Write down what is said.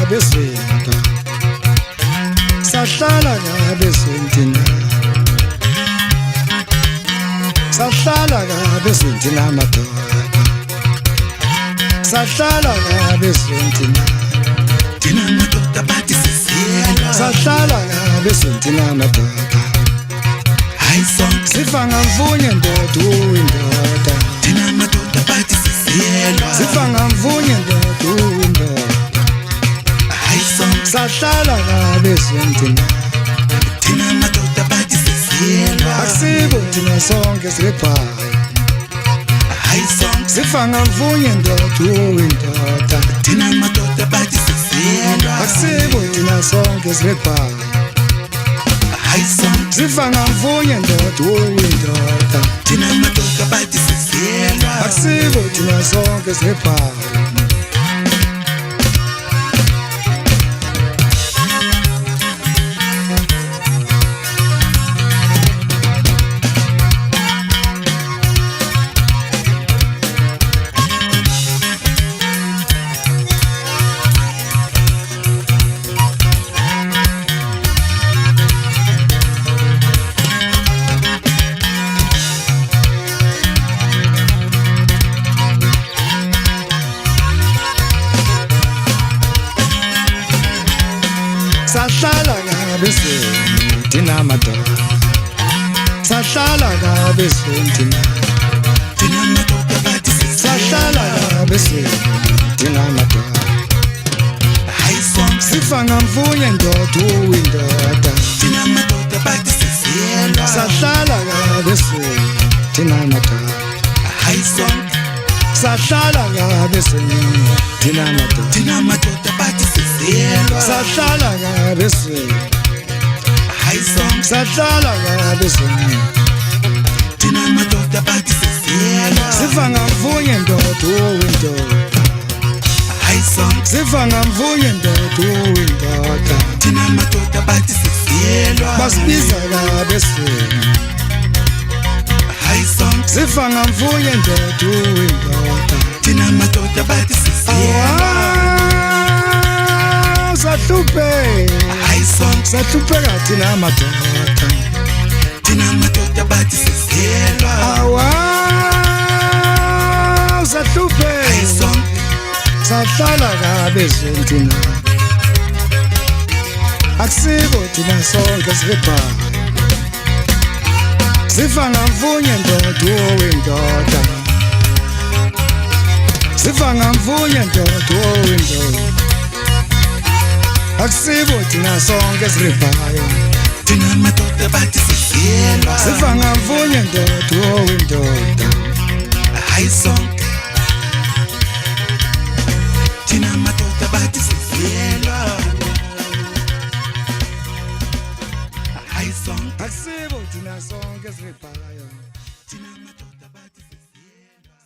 besinto sahlala kabe sintina sahlala kabe sintina madoda sahlala kabe sintina Tina madoda bathi sisiyelwa sahlala kabe sintina madoda Hayi sonke sifanga mvunye ndoda uyindoda Tina madoda bathi sisiyelwa sifanga mvunye ndoda uyindoda Hayi sonke sahlala kabe sintina Tina madoda bathi sisiyelwa akusibo thina sonke silephaya Hayi sonke sifanga mvunye ndoda uyindoda Tina madoda bathi sisiyelwa akusibo thina sonke silephaya Hayi sonke sifanga mvunye ndoda uyindoda Tina madoda bathi sisiyelwa akusibo thina sonke silephaya sahlala kabe sintina madoda sahlala kabe sintina Tina madoda bathi sahlala sisiyelwa kabe sintina madoda Hayi sonke sifanga mvunye ndoda uyindoda Tina madoda bathi sisiyelwa sahlala kabe sintina madoda Hayi sonke sahlala kabe sintina madoda Tina madoda bathi sisiyelwa sahlala kabe Hayi sonke sahlala kabe Tina madoda bathi sisiyelwa sifanga mvunye ndoda uyindoda Hayi sonke sifanga mvunye ndoda uyindoda Tina madoda bathi sisiyelwa basibiza kabe Hayi sonke sifanga mvunye ndoda uyindoda Tina madoda bathi sisiyelwa sahluphe Hayi sonke sahlupheka thina madoda Tina madoda bathi sisiyelwa sahluphe Hayi sonke sahlala kabe sintina akusibo thina sonke silephaya sifanga mvunye ndoda uyindoda sifanga mvunye ndoda uyindoda akusibo thina sonke silephaya Tina madoda bathi sisiyelwa sifanga mvunye ndoda uyindoda Hayi sonke Tina madoda bathi sisiyelwa Hayi sonke akusibo thina sonke silephaya Tina madoda bathi sisiyelwa